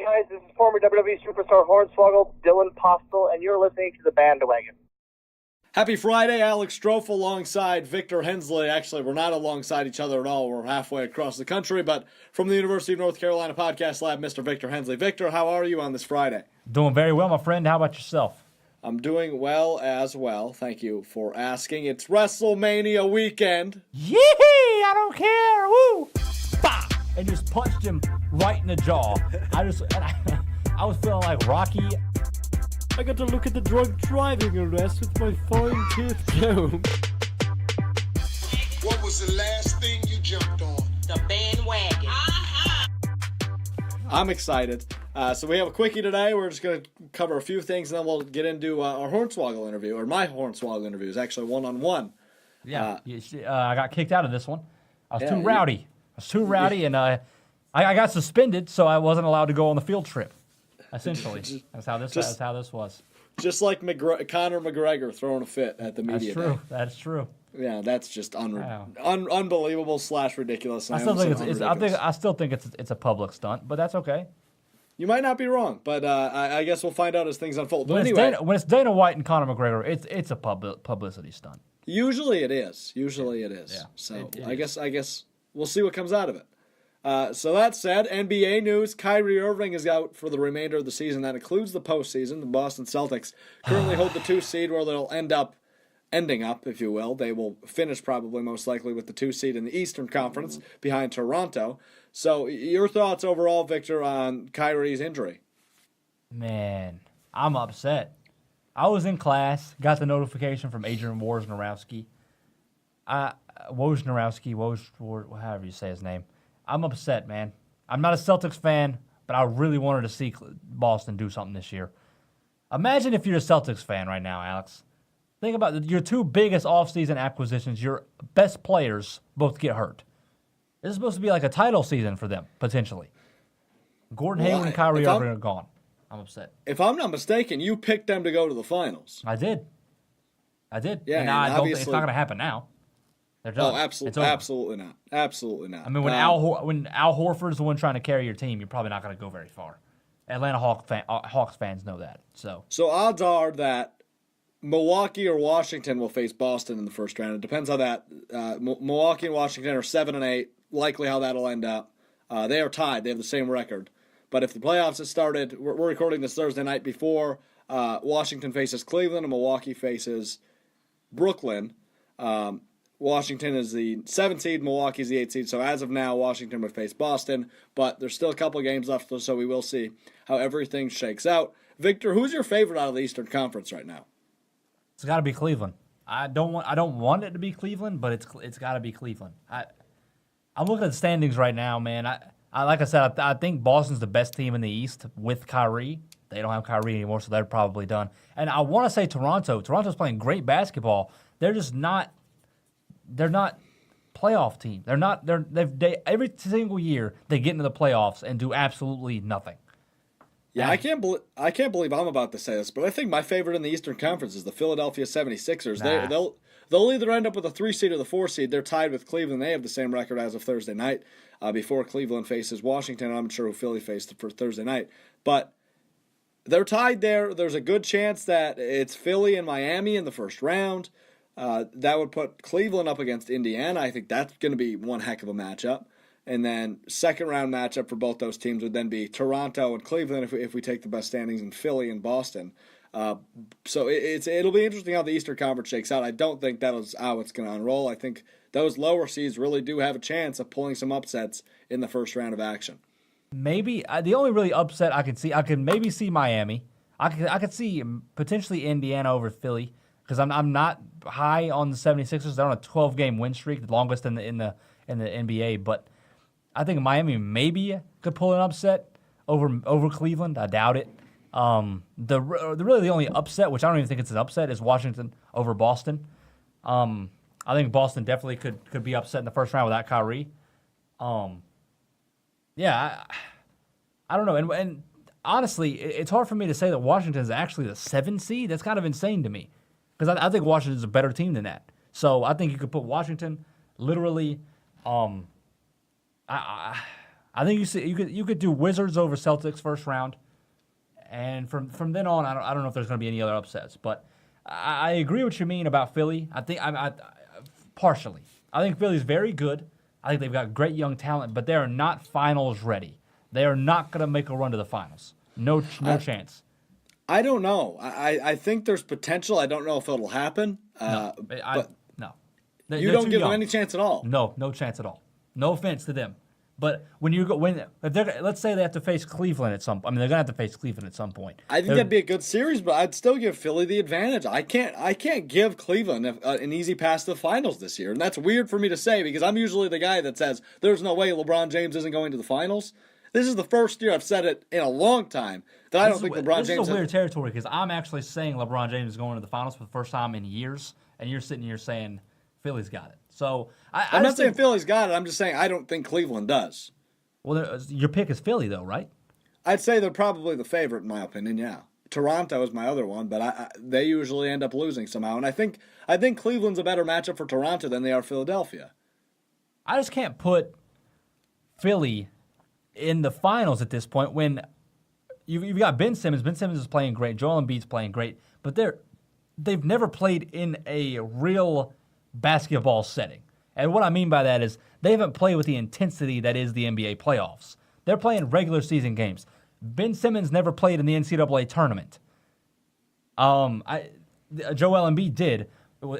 guys, this is former WWE superstar Hornswoggle, Dylan Postl, and you're listening to The Bandwagon. Happy Friday, Alex Strofe alongside Victor Hensley. Actually, we're not alongside each other at all. We're halfway across the country, but from the University of North Carolina Podcast Lab, Mr. Victor Hensley. Victor, how are you on this Friday? Doing very well, my friend. How about yourself? I'm doing well as well. Thank you for asking. It's WrestleMania weekend. Yee! I don't care. Woo! Bah! And just punched him right in the jaw. I was feeling like Rocky. I got to look at the drunk driving arrest with my fine-tooth comb. What was the last thing you jumped on? The bandwagon. I'm excited. So we have a quickie today. We're just going to cover a few things, and then we'll get into our Hornswoggle interview, or my Hornswoggle interview. It's actually one-on-one. Yeah, I got kicked out of this one. I was too rowdy. And I got suspended, so I wasn't allowed to go on the field trip. Essentially, that's how this was. Just like Conor McGregor throwing a fit at the media. That's true. Day. That's true. Yeah, that's just unbelievable / ridiculous. I still think it's a public stunt, but that's okay. You might not be wrong, but I guess we'll find out as things unfold. But when it's Dana White and Conor McGregor, it's a publicity stunt. Usually it is. Yeah. So I guess we'll see what comes out of it. So that said, NBA news, Kyrie Irving is out for the remainder of the season. That includes the postseason. The Boston Celtics currently hold the 2 seed where they'll ending up, if you will. They will finish probably most likely with the 2 seed in the Eastern Conference behind Toronto. So your thoughts overall, Victor, on Kyrie's injury? Man, I'm upset. I was in class, got the notification from Adrian Wojnarowski. However you say his name. I'm upset, man. I'm not a Celtics fan, but I really wanted to see Boston do something this year. Imagine if you're a Celtics fan right now, Alex. Think about it. Your 2 biggest offseason acquisitions, your best players both get hurt. This is supposed to be like a title season for them, potentially. Gordon Hayward and Kyrie Irving are gone. I'm upset. If I'm not mistaken, you picked them to go to the finals. I did. Yeah, and I don't think it's not going to happen now. They're done. Oh, absolutely not. Absolutely not. I mean, when Al Horford's the one trying to carry your team, you're probably not going to go very far. Atlanta Hawks fans know that. So odds are that Milwaukee or Washington will face Boston in the first round. It depends how that. Milwaukee and Washington are 7-8. Likely how that'll end up. They are tied. They have the same record. But if the playoffs had started, we're recording this Thursday night before Washington faces Cleveland and Milwaukee faces Brooklyn. Washington is the 7th seed, Milwaukee's the 8th seed. So as of now, Washington would face Boston, but there's still a couple of games left, so we will see how everything shakes out. Victor, who's your favorite out of the Eastern Conference right now? It's got to be Cleveland. I don't want it to be Cleveland, but it's got to be Cleveland. I'm looking at the standings right now, man. I like I said, I think Boston's the best team in the East with Kyrie. They don't have Kyrie anymore, so they're probably done. And I want to say Toronto. Toronto's playing great basketball. They're just not. They're not playoff team. They're not. They every single year they get into the playoffs and do absolutely nothing. Yeah, I can't believe I'm about to say this, but I think my favorite in the Eastern Conference is the Philadelphia 76ers. Nah. They'll either end up with a 3 seed or the 4 seed. They're tied with Cleveland. They have the same record as of Thursday night. Before Cleveland faces Washington, I'm not sure who Philly faced for Thursday night, but they're tied there. There's a good chance that it's Philly and Miami in the first round. That would put Cleveland up against Indiana. I think that's going to be one heck of a matchup. And then second round matchup for both those teams would then be Toronto and Cleveland if we take the best standings, in Philly and Boston. So it'll be interesting how the Eastern Conference shakes out. I don't think that is how it's going to unroll. I think those lower seeds really do have a chance of pulling some upsets in the first round of action. Maybe the only really upset I could maybe see Miami. I could see potentially Indiana over Philly. Because I'm not high on the 76ers. They're on a 12-game win streak, the longest in the NBA. But I think Miami maybe could pull an upset over Cleveland. I doubt it. Really the only upset, which I don't even think it's an upset, is Washington over Boston. I think Boston definitely could be upset in the first round without Kyrie. Yeah, I don't know. And honestly, it's hard for me to say that Washington is actually the 7 seed. That's kind of insane to me. Because I think Washington is a better team than that. So I think you could put Washington literally. I I think you could do Wizards over Celtics first round, and from then on, I don't know if there's going to be any other upsets. But I agree what you mean about Philly. I think I partially. I think Philly's very good. I think they've got great young talent, but they are not finals ready. They are not going to make a run to the finals. No chance. I don't know. I think there's potential. I don't know if it'll happen. No. You don't give them any chance at all. No chance at all. No offense to them. But let's say they have to face Cleveland at some point. I mean, they're going to have to face Cleveland at some point. I think that'd be a good series, but I'd still give Philly the advantage. I can't give Cleveland an easy pass to the finals this year. And that's weird for me to say because I'm usually the guy that says there's no way LeBron James isn't going to the finals. This is the first year I've said it in a long time that I don't think LeBron James... This is a weird territory because I'm actually saying LeBron James is going to the finals for the first time in years, and you're sitting here saying Philly's got it. So I'm not saying Philly's got it. I'm just saying I don't think Cleveland does. Well, your pick is Philly, though, right? I'd say they're probably the favorite, in my opinion, yeah. Toronto is my other one, but they usually end up losing somehow. And I think Cleveland's a better matchup for Toronto than they are Philadelphia. I just can't put Philly in the finals at this point when you've got Ben Simmons. Ben Simmons is playing great. Joel Embiid's playing great. But they've never played in a real basketball setting. And what I mean by that is they haven't played with the intensity that is the NBA playoffs. They're playing regular season games. Ben Simmons never played in the NCAA tournament. Joel Embiid did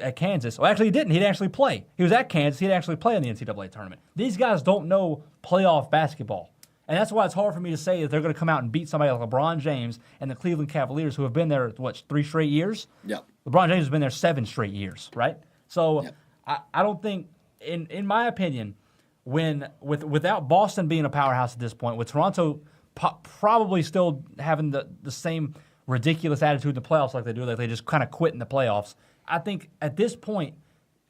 at Kansas. Well, actually, he didn't. He didn't actually play. He was at Kansas. He didn't actually play in the NCAA tournament. These guys don't know playoff basketball. And that's why it's hard for me to say that they're going to come out and beat somebody like LeBron James and the Cleveland Cavaliers, who have been there, 3 straight years? Yeah. LeBron James has been there 7 straight years, right? So yep. I don't think, in my opinion, without Boston being a powerhouse at this point, with Toronto probably still having the same ridiculous attitude in the playoffs like they do, like they just kind of quit in the playoffs, I think at this point,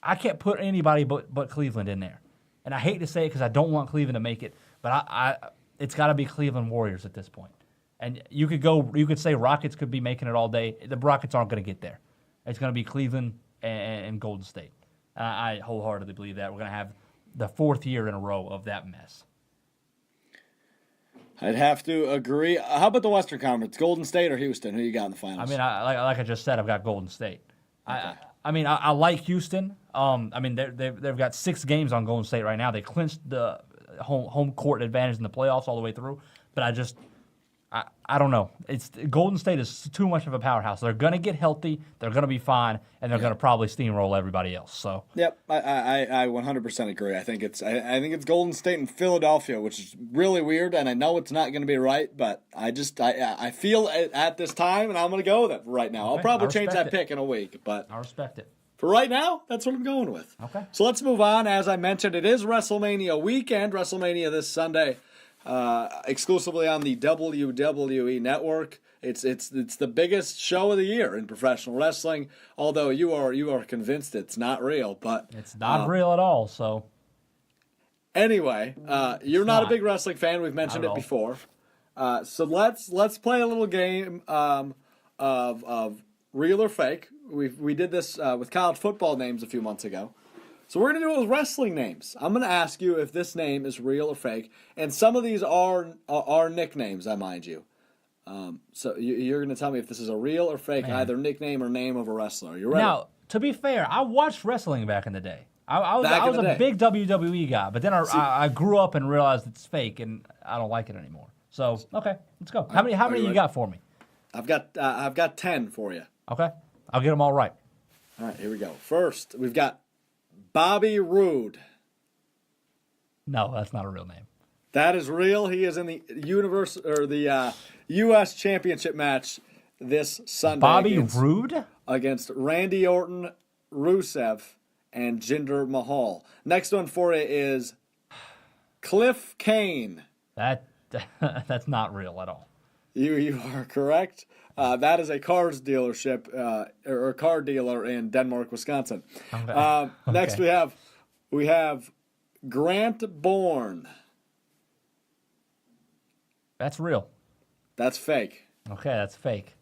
I can't put anybody but Cleveland in there. And I hate to say it because I don't want Cleveland to make it, but it's got to be Cleveland Warriors at this point. And you could say Rockets could be making it all day. The Rockets aren't going to get there. It's going to be Cleveland and Golden State. I wholeheartedly believe that we're going to have the 4th year in a row of that mess. I'd have to agree. How about the Western Conference? Golden State or Houston? Who you got in the finals? I mean, like I just said, I've got Golden State. Okay. I like Houston. They've got 6 games on Golden State right now. They clinched the home court advantage in the playoffs all the way through. But I don't know. Golden State is too much of a powerhouse. They're going to get healthy. They're going to be fine, and they're going to probably steamroll everybody else. So. Yep, I 100% agree. I think it's Golden State and Philadelphia, which is really weird, and I know it's not going to be right, but I feel at this time, and I'm going to go with it right now. Okay, I'll probably change that pick in a week, but I respect it. For right now, that's what I'm going with. Okay. So let's move on. As I mentioned, it is WrestleMania weekend. WrestleMania this Sunday. Exclusively on the WWE Network. It's the biggest show of the year in professional wrestling. Although you are convinced it's not real, but it's not real at all. So anyway, you're not a big wrestling fan. We've mentioned it before. So let's play a little game of real or fake. We did this with college football names a few months ago. So we're going to do it with wrestling names. I'm going to ask you if this name is real or fake. And some of these are nicknames, I mind you. So you're going to tell me if this is a real or fake, either nickname or name of a wrestler. You ready? Now, to be fair, I watched wrestling back in the day. I was a big WWE guy, but then I grew up and realized it's fake, and I don't like it anymore. So, okay, let's go. How many you got for me? I've got 10 for you. Okay, I'll get them all right. All right, here we go. First, we've got Bobby Roode. No, that's not a real name. That is real. He is in the U.S. Championship match this Sunday. Bobby Roode against Randy Orton, Rusev, and Jinder Mahal. Next one for you is Cliff Kane. That's not real at all. You are correct. That is a cars dealership or a car dealer in Denmark, Wisconsin. Okay. Next we have Grant Bourne. That's real. That's fake. Okay, that's fake.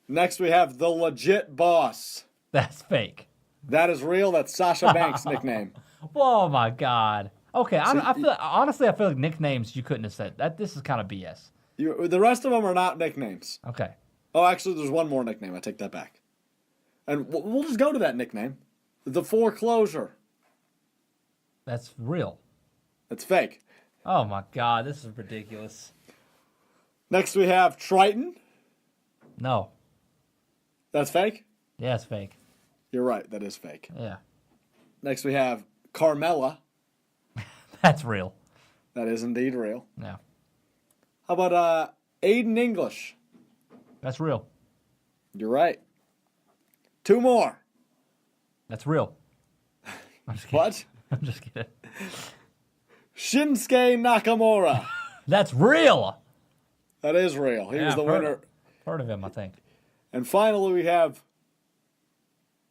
Next we have the Legit Boss. That's fake. That is real. That's Sasha Banks' nickname. Oh my God. Okay, honestly, I feel like nicknames you couldn't have said. This is kind of BS. The rest of them are not nicknames. Okay. Oh, actually, there's one more nickname. I take that back. And we'll just go to that nickname. The Foreclosure. That's real. That's fake. Oh, my God. This is ridiculous. Next, we have Triton. No. That's fake? Yeah, it's fake. You're right. That is fake. Yeah. Next, we have Carmella. That's real. That is indeed real. Yeah. How about Aiden English? That's real. You're right. 2 more. That's real. I'm just kidding. What? I'm just kidding. Shinsuke Nakamura. That's real. That is real. He was the winner. Heard of him, I think. And finally, we have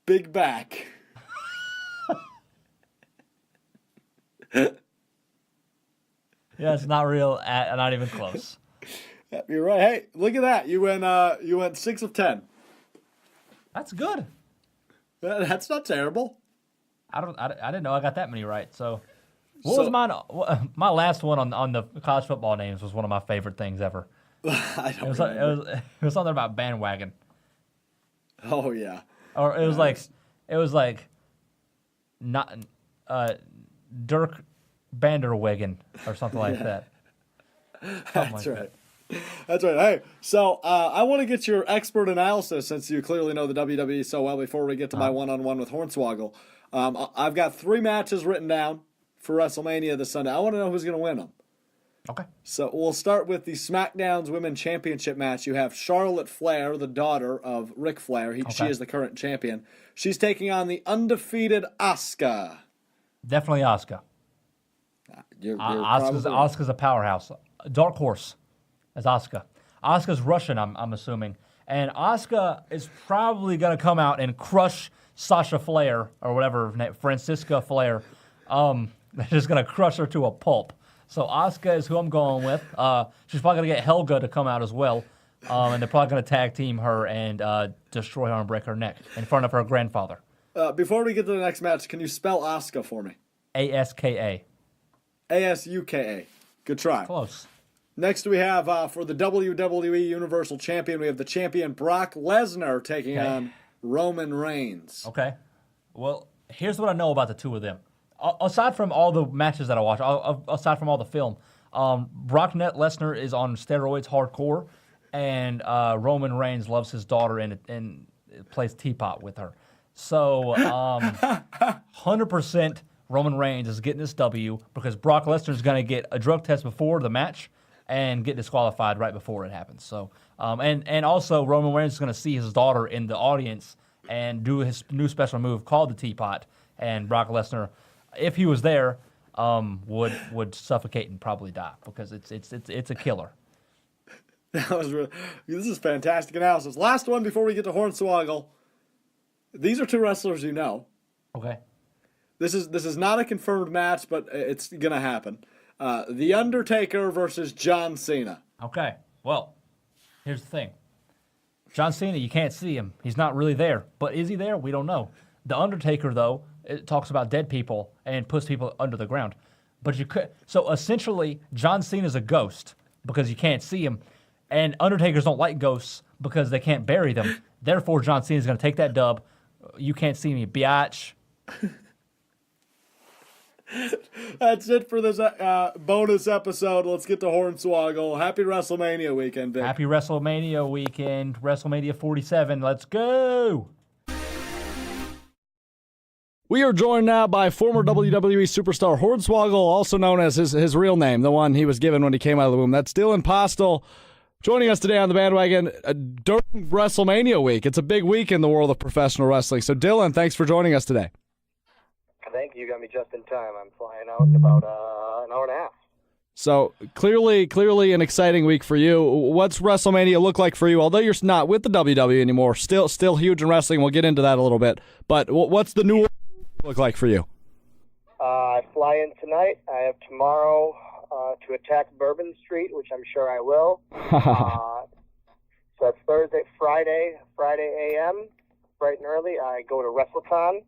Big Back. Yeah, it's not real. Not even close. You're right. Hey, look at that. You went 6 of 10. That's good. That's not terrible. I didn't know I got that many right. So, what was mine? My last one on the college football names was one of my favorite things ever. I don't It was something about bandwagon. Oh yeah. Or it was like not Dirk Banderwagen or something like that. That's right. That's right. Hey, so I want to get your expert analysis since you clearly know the WWE so well before we get to my one-on-one with Hornswoggle. I've got 3 matches written down for WrestleMania this Sunday. I want to know who's going to win them. Okay. So we'll start with the SmackDown's Women's Championship match. You have Charlotte Flair, the daughter of Ric Flair. She is the current champion. She's taking on the undefeated Asuka. Definitely Asuka. Asuka's a powerhouse. Dark horse is Asuka. Asuka's Russian, I'm assuming. And Asuka is probably going to come out and crush Sasha Flair, or whatever her name, Francisca Flair. They're just going to crush her to a pulp. So Asuka is who I'm going with. She's probably going to get Helga to come out as well. And they're probably going to tag team her and destroy her and break her neck in front of her grandfather. Before we get to the next match, can you spell Asuka for me? Aska. Asuka. Good try. Close. Next we have, for the WWE Universal Champion, we have the champion Brock Lesnar taking on Roman Reigns. Okay. Well, here's what I know about the two of them. Aside from all the matches that I watch, aside from all the film, Brock Lesnar is on steroids hardcore, and Roman Reigns loves his daughter and plays Teapot with her. So 100% Roman Reigns is getting this W because Brock Lesnar is going to get a drug test before the match and get disqualified right before it happens. So and also Roman Reigns is going to see his daughter in the audience and do his new special move called the Teapot, and Brock Lesnar, if he was there, would suffocate and probably die because it's a killer. That was this is fantastic analysis. Last one before we get to Hornswoggle. These are 2 wrestlers you know. Okay. This is not a confirmed match, but it's gonna happen. The Undertaker versus John Cena. Okay. Well, here's the thing. John Cena, you can't see him. He's not really there. But is he there? We don't know. The Undertaker, though, it talks about dead people and puts people under the ground. But you could. So essentially, John Cena's a ghost because you can't see him, and Undertakers don't like ghosts because they can't bury them. Therefore, John Cena's going to take that dub. You can't see me, biatch. That's it for this bonus episode. Let's get to Hornswoggle. Happy WrestleMania weekend, Vic. Happy WrestleMania weekend. WrestleMania 47. Let's go. We are joined now by former WWE superstar Hornswoggle, also known as his real name, the one he was given when he came out of the womb. That's Dylan Postl, joining us today on the bandwagon during WrestleMania week. It's a big week in the world of professional wrestling. So, Dylan, thanks for joining us today. Thank you. You got me just in time. I'm flying out in about an hour and a half. So, clearly an exciting week for you. What's WrestleMania look like for you? Although you're not with the WWE anymore, still huge in wrestling. We'll get into that a little bit. But what's the new look like for you? I fly in tonight. I have tomorrow to attack Bourbon Street, which I'm sure I will. So that's Friday a.m., bright and early. I go to WrestleCon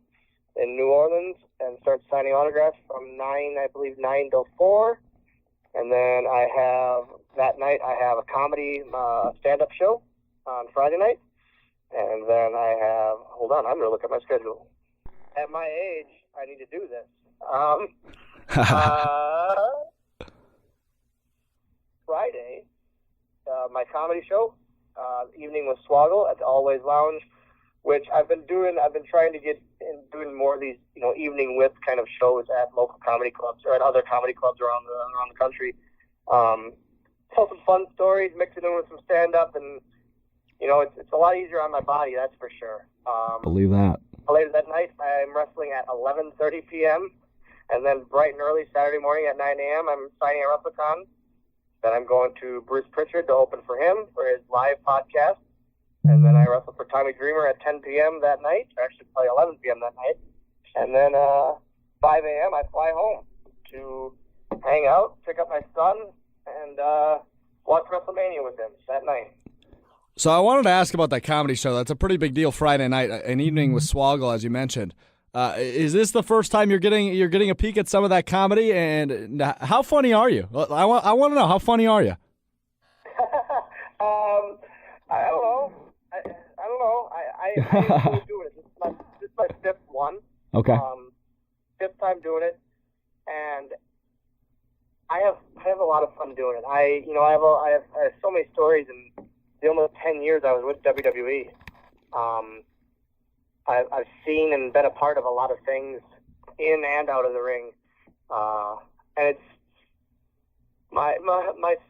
in New Orleans and start signing autographs from 9 till 4. And then that night I have a comedy stand-up show on Friday night. And then hold on, I'm going to look at my schedule. At my age, I need to do this. Friday, my comedy show, Evening with Swoggle at the Always Lounge, which I've been trying to get in doing more of these, evening with kind of shows at local comedy clubs or at other comedy clubs around the country. Tell some fun stories, mix it in with some stand-up, and, it's a lot easier on my body, that's for sure. Believe that. Later that night, I'm wrestling at 11:30 p.m., and then bright and early Saturday morning at 9 a.m., I'm signing at WrestleCon. Then I'm going to Bruce Pritchard to open for him for his live podcast. And then I wrestle for Tommy Dreamer at 10 p.m. that night, or actually probably 11 p.m. that night. And then 5 a.m. I fly home to hang out, pick up my son, and watch WrestleMania with him that night. So I wanted to ask about that comedy show. That's a pretty big deal Friday night, an evening with Swoggle, as you mentioned. Is this the first time you're getting a peek at some of that comedy? And how funny are you? I want to know, how funny are you? I don't know. I enjoy doing it. This is my fifth one. Okay. Fifth time doing it, and I have a lot of fun doing it. I have so many stories, and the almost 10 years I was with WWE. I've seen and been a part of a lot of things in and out of the ring, and it's my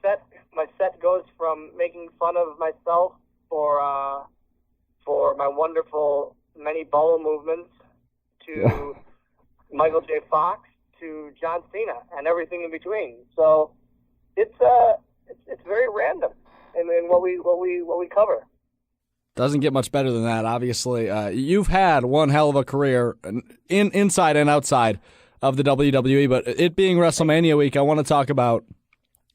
set goes from making fun of myself for my wonderful many ball movements to Michael J. Fox to John Cena and everything in between. So it's very random in what we cover. Doesn't get much better than that, obviously. You've had one hell of a career inside and outside of the WWE, but it being WrestleMania week, I want to talk about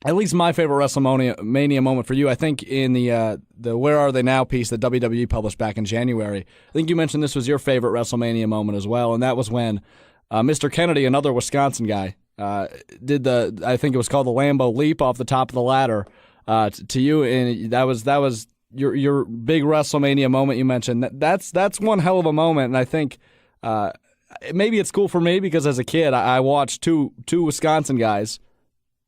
at least my favorite WrestleMania moment for you. I think in the Where Are They Now piece that WWE published back in January, I think you mentioned this was your favorite WrestleMania moment as well, and that was when Mr. Kennedy, another Wisconsin guy, did I think it was called the Lambeau Leap off the top of the ladder to you, and that was your big WrestleMania moment you mentioned. That's one hell of a moment, and I think maybe it's cool for me because as a kid I watched two Wisconsin guys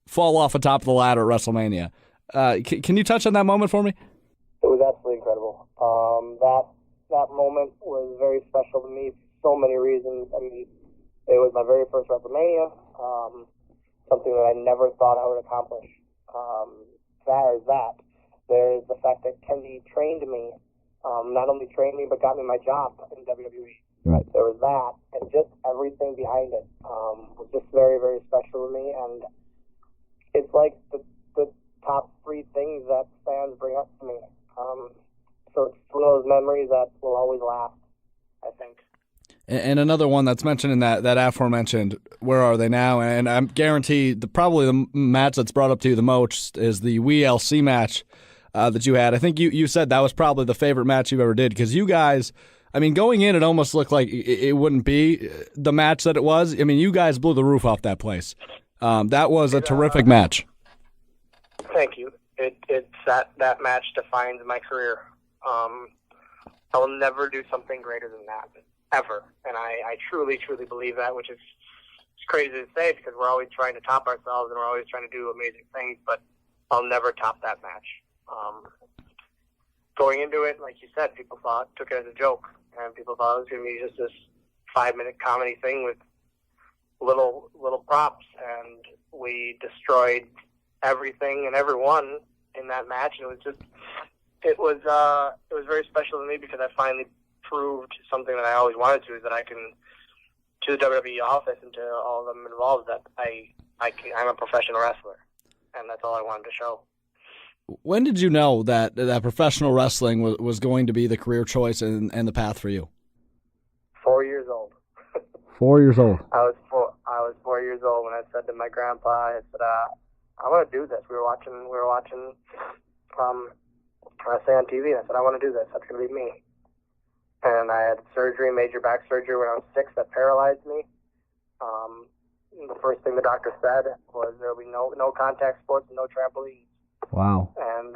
fall off the top of the ladder at WrestleMania. Can you touch on that moment for me? It was absolutely incredible. That moment was very special to me for so many reasons. I mean, it was my very first WrestleMania, something that I never thought I would accomplish. There's the fact that Kennedy trained me, not only trained me, but got me my job in WWE. Right. There was that, and just everything behind it was just very, very special to me, and it's like the top three things that fans bring up to me. So it's one of those memories that will always last, I think. And another one that's mentioned in that aforementioned Where Are They Now? And I'm guaranteed probably the match that's brought up to you the most is the WLC match that you had. I think you said that was probably the favorite match you ever did because you guys, I mean, going in, it almost looked like it wouldn't be the match that it was. I mean, you guys blew the roof off that place. That was a terrific match. Thank you. It's that match defines my career. I will never do something greater than that, ever. And I truly, truly believe that, which is crazy to say because we're always trying to top ourselves and we're always trying to do amazing things, but I'll never top that match. Going into it, like you said, people took it as a joke, and people thought it was going to be just this 5-minute comedy thing with little props, and we destroyed everything and everyone in that match. And it was very special to me because I finally proved something that I always wanted to, is that I can, to the WWE office and to all of them involved, that I'm a professional wrestler, and that's all I wanted to show. When did you know that professional wrestling was going to be the career choice and the path for you? 4 years old. 4 years old. I was 4 years old when I said to my grandpa, I said, I want to do this. We were watching wrestling on TV, and I said, I want to do this. That's going to be me. and I had surgery, major back surgery when I was 6 that paralyzed me. The first thing the doctor said was there will be no contact sports and no trampolines. Wow. And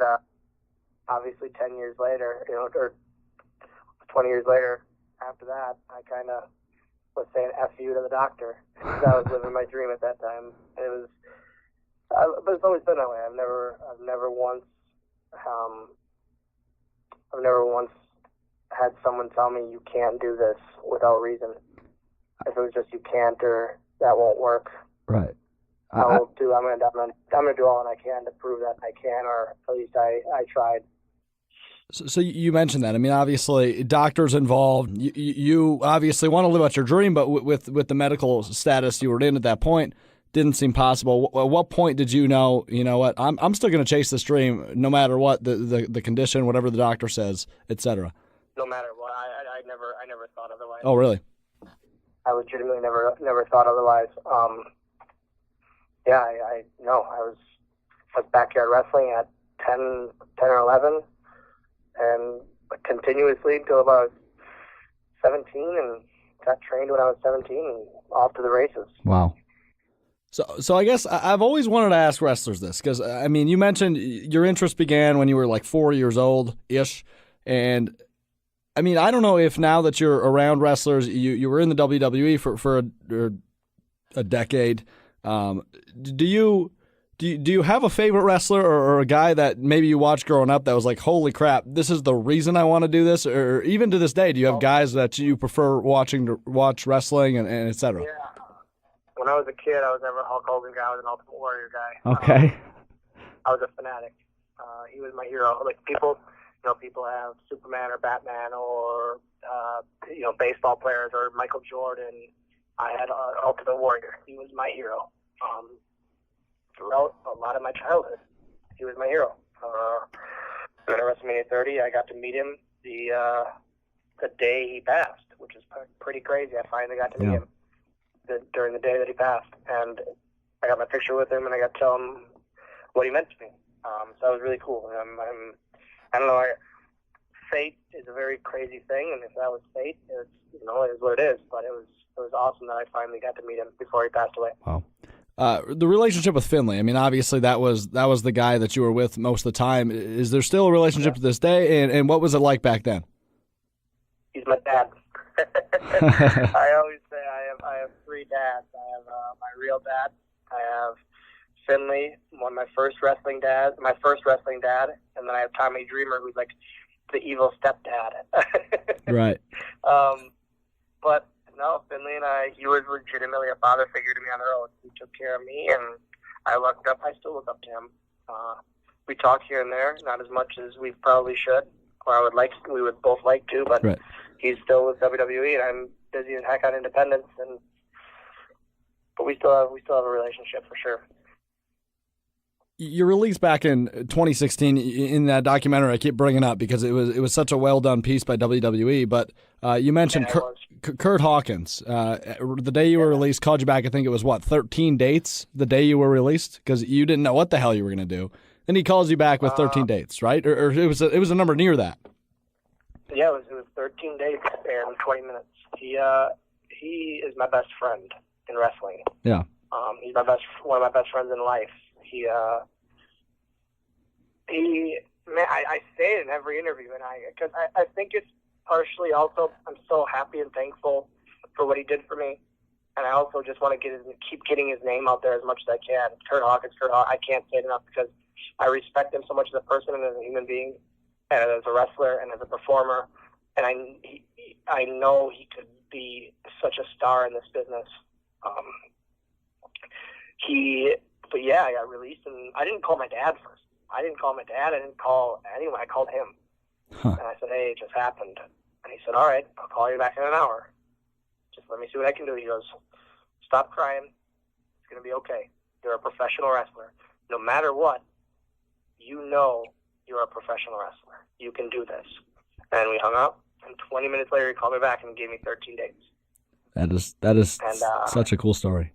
obviously 10 years later, or 20 years later after that, I kind of was saying F you to the doctor. Because I was living my dream at that time. It was, but it's always been that way. I've never once had someone tell me you can't do this without reason. If it was just you can't or that won't work. Right. I'm gonna do all I can to prove that I can, or at least I tried. So you mentioned that. I mean, obviously, doctors involved. You obviously want to live out your dream, but with the medical status you were in at that point, didn't seem possible. At what point did you know? You know what? I'm still going to chase this dream, no matter what the condition, whatever the doctor says, etc. No matter what, I never thought otherwise. Oh, really? I legitimately never thought otherwise. Yeah, I was backyard wrestling at 10 or 11, and continuously until about 17, and got trained when I was 17, and off to the races. Wow. So I guess I've always wanted to ask wrestlers this, because, I mean, you mentioned your interest began when you were like 4 years old-ish, and I mean, I don't know if now that you're around wrestlers, you were in the WWE for a decade. Do you have a favorite wrestler or a guy that maybe you watched growing up that was like, holy crap, this is the reason I want to do this? Or even to this day, do you have guys that you prefer watch wrestling and et cetera? Yeah. When I was a kid, I was never a Hulk Hogan guy. I was an Ultimate Warrior guy. Okay. I was a fanatic. He was my hero. Like people have Superman or Batman or baseball players or Michael Jordan. I had Ultimate Warrior. He was my hero. Throughout a lot of my childhood, he was my hero. At WrestleMania 30, I got to meet him the day he passed, which is pretty crazy. I finally got to meet him during the day that he passed, and I got my picture with him, and I got to tell him what he meant to me. So that was really cool. I don't know. Fate is a very crazy thing, and if that was fate, it is what it is. But it was awesome that I finally got to meet him before he passed away. Wow. The relationship with Finley, I mean, obviously that was the guy that you were with most of the time. Is there still a relationship to this day, and what was it like back then? He's my dad. I always say I have 3 dads. I have my real dad. I have Finley, my first wrestling dad, and then I have Tommy Dreamer, who's like the evil stepdad. Right. But no, Finley and he was legitimately a father figure to me on the road. He took care of me, and I still look up to him. We talk here and there, not as much as we probably should, or we would both like to, but right. He's still with WWE, and I'm busy as heck on independence, but we still have a relationship for sure. You released back in 2016 in that documentary I keep bringing up because it was such a well done piece by WWE. But you mentioned Kurt Hawkins. The day you were released, called you back. I think it was 13 dates the day you were released because you didn't know what the hell you were going to do. Then he calls you back with 13 dates, right? Or it was a number near that. Yeah, it was 13 dates and 20 minutes. He is my best friend in wrestling. Yeah. He's one of my best friends in life. I say it in every interview, and because I think it's partially also I'm so happy and thankful for what he did for me, and I also just want to keep getting his name out there as much as I can. Kurt Hawkins, I can't say it enough because I respect him so much as a person and as a human being, and as a wrestler and as a performer, and I know he could be such a star in this business. But yeah, I got released, and I didn't call my dad first. I didn't call my dad. I didn't call anyone. I called him. Huh. And I said, hey, it just happened. And he said, all right, I'll call you back in an hour. Just let me see what I can do. He goes, stop crying. It's going to be okay. You're a professional wrestler. No matter what, you know you're a professional wrestler. You can do this. And we hung up, and 20 minutes later, he called me back and gave me 13 dates. That is such a cool story.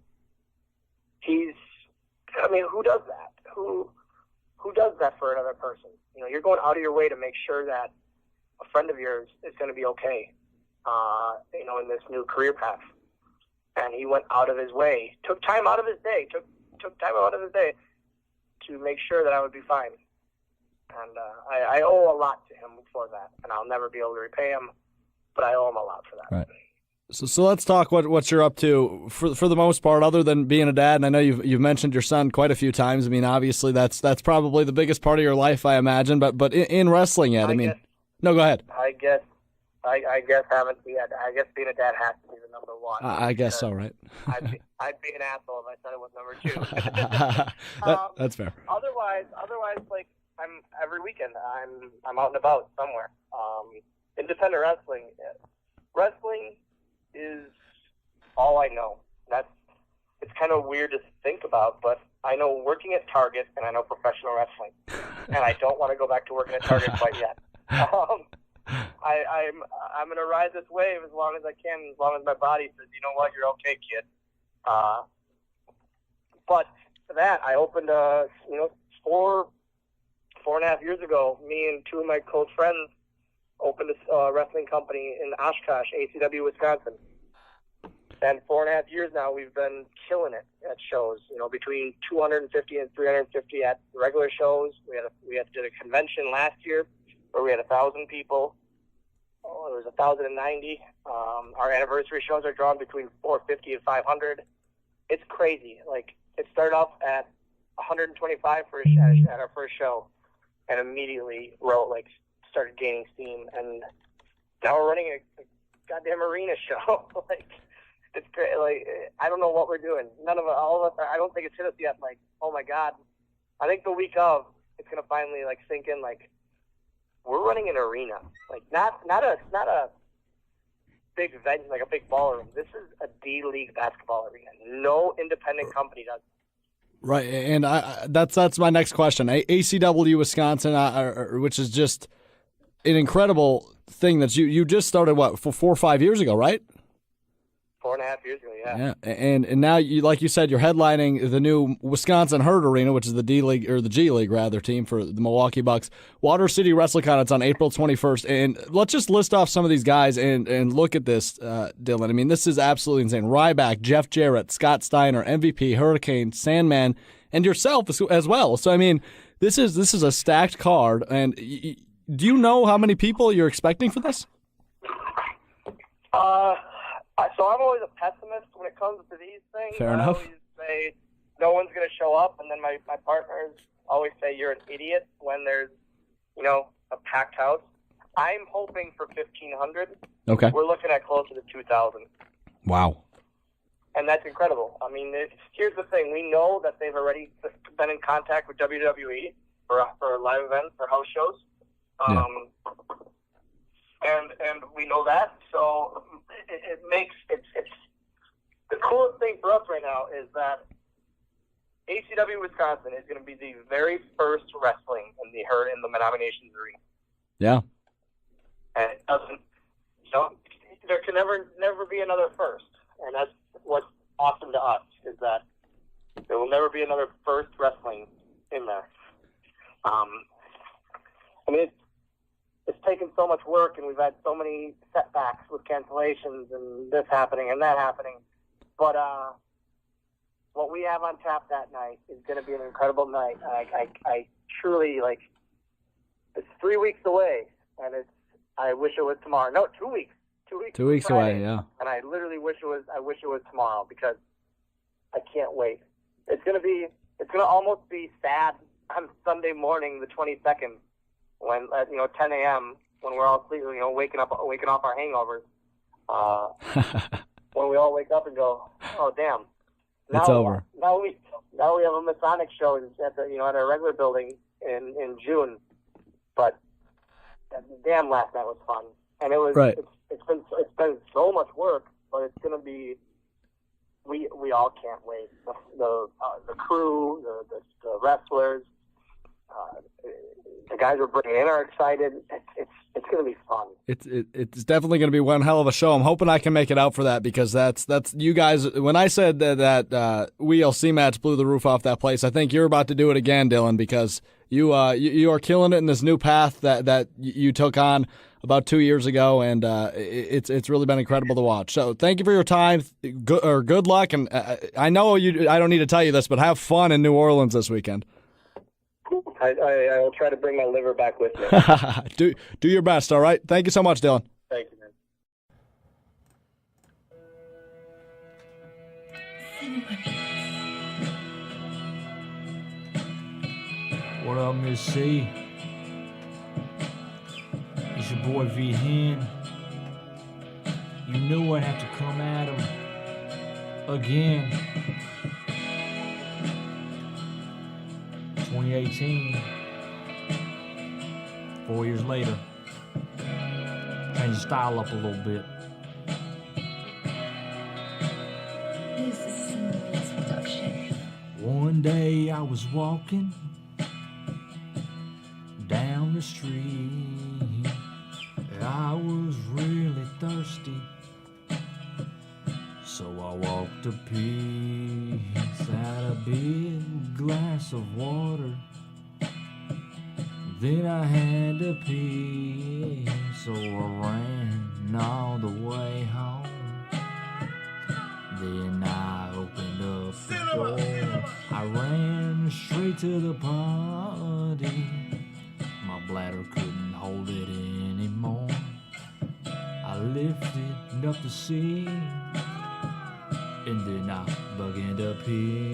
Who does that? Who does that for another person? You're going out of your way to make sure that a friend of yours is going to be okay, in this new career path. And he went out of his way, took time out of his day to make sure that I would be fine. And I owe a lot to him for that, and I'll never be able to repay him, but I owe him a lot for that. Right. So let's talk what you're up to for the most part, other than being a dad. And I know you've mentioned your son quite a few times. I mean, obviously that's probably the biggest part of your life, I imagine. But in wrestling, yet, no, go ahead. I guess being a dad has to be the number one. I guess so, right? I'd be an asshole if I said it was number 2. That's fair. Otherwise, like I'm every weekend I'm out and about somewhere. Independent wrestling. Wrestling is all I know. It's kind of weird to think about, but I know working at Target and I know professional wrestling, and I don't want to go back to working at Target quite yet. I'm gonna ride this wave as long as I can, as long as my body says, you know what, you're okay, kid. But for that, I opened 4.5 years ago. Me and 2 of my close friends opened a wrestling company in Oshkosh, ACW, Wisconsin. And 4.5 years now, we've been killing it at shows. Between 250 and 350 at regular shows. We did a convention last year where we had 1,000 people. There was 1,090. Our anniversary shows are drawn between 450 and 500. It's crazy. Like, it started off at 125 at our first show, and immediately started gaining steam. And now we're running a goddamn arena show. It's great. I don't know what we're doing. All of us. I don't think it's hit us yet. Oh my God. I think the week of, it's gonna finally sink in. We're running an arena. Not a big venue, like a big ballroom. This is a D-League basketball arena. No independent company does. Right, and that's my next question. ACW Wisconsin, which is just an incredible thing that you just started, 4 or 5 years ago, right? 4.5 years ago, yeah. Yeah, and now, like you said, you're headlining the new Wisconsin Herd Arena, which is the D-League, or the G-League, rather, team for the Milwaukee Bucks. Water City WrestleCon, it's on April 21st. And let's just list off some of these guys and look at this, Dylan. I mean, this is absolutely insane. Ryback, Jeff Jarrett, Scott Steiner, MVP, Hurricane, Sandman, and yourself as well. So, I mean, this is a stacked card. And do you know how many people you're expecting for this? So I'm always a pessimist when it comes to these things. Fair enough. I always say no one's going to show up, and then my partners always say you're an idiot when there's, a packed house. I'm hoping for 1,500. Okay. We're looking at closer to 2,000. Wow. And that's incredible. I mean, here's the thing. We know that they've already been in contact with WWE for live events, for house shows. And we know that, so it makes it's the coolest thing for us right now is that ACW Wisconsin is going to be the very first wrestling in the Menominee Nations arena. Yeah. And it doesn't, there can never be another first, and that's what's awesome to us is that there will never be another first wrestling in there. It's taken so much work, and we've had so many setbacks with cancellations and this happening and that happening. But what we have on tap that night is going to be an incredible night. I truly, it's 3 weeks away, and I wish it was tomorrow. No, 2 weeks. 2 weeks. 2 weeks Friday, away, yeah. And I literally wish it was tomorrow because I can't wait. It's going to almost be sad on Sunday morning, the 22nd. When 10 a.m. when we're all sleeping, waking off our hangovers, when we all wake up and go, oh damn, now, it's over. Now we have a Masonic show at our regular building in June, but damn, last night was fun, and it was right. It's been so much work, but it's gonna be. We all can't wait. The crew, the wrestlers. The guys we're bringing in are excited. It's going to be fun. It's definitely going to be one hell of a show. I'm hoping I can make it out for that because that's you guys. When I said that WLC match blew the roof off that place, I think you're about to do it again, Dylan, because you are killing it in this new path that you took on about 2 years ago, and it's really been incredible to watch. So thank you for your time. Good luck, and I know I don't need to tell you this, but have fun in New Orleans this weekend. I will try to bring my liver back with me. Do your best, all right? Thank you so much, Dylan. Thank you, man. What up, Miss C? It's your boy V Hen. You knew I'd have to come at him again. 2018, 4 years later, change the style up a little bit. This is Cinderella's production. One day I was walking down the street. I was really thirsty, so I walked a piece, had a big glass of water. Then I had to pee, so I ran all the way home. Then I opened up the door. I ran straight to the party. My bladder couldn't hold it anymore. I lifted up the seat, and then I began to pee.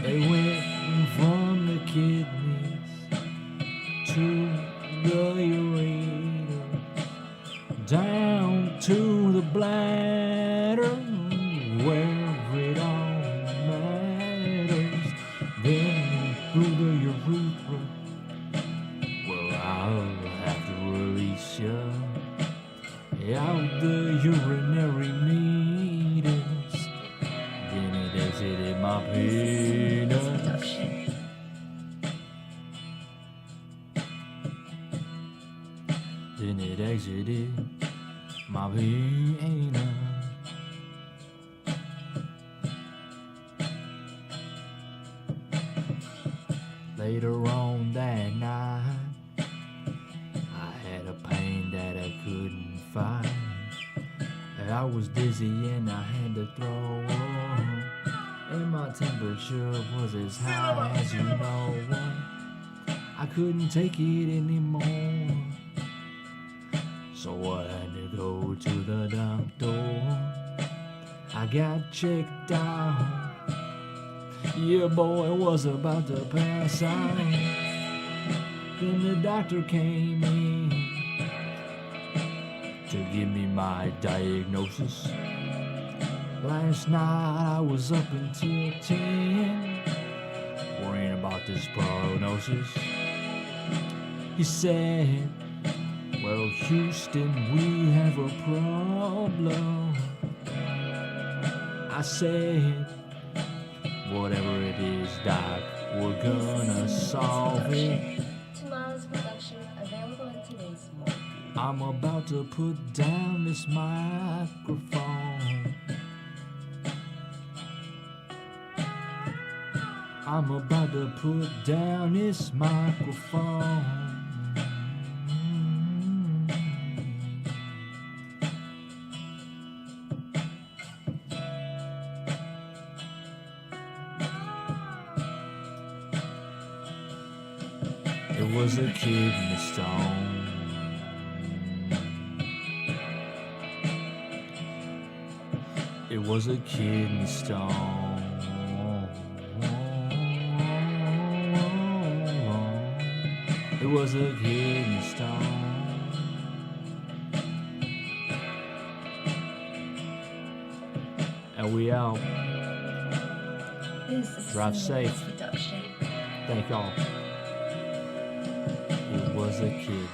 It went from the kidneys to the ureter, down to the bladder, where it all matters. Then through the urethra, where I'll have to release you out the urinary meters. Then it exited my penis. Then it exited my penis. Later on that night, I had a pain that I couldn't fight. I was dizzy and I had to throw up, and my temperature was as high as you know. I couldn't take it anymore, so I had to go to the doctor. I got checked out. Yeah, boy, I was about to pass out. Then the doctor came in to give me my diagnosis. Last night I was up until 10, worrying about this prognosis. He said, well, Houston, we have a problem. I said, whatever it is, Doc, we're gonna solve it. Tomorrow's production available in today's morning. I'm about to put down this microphone. I'm about to put down this microphone. It was a kidney stone. It was a kidney stone. It was a kidney stone. And we out. This is Drive Cinderella's safe. production. Thank y'all. It was a kidney.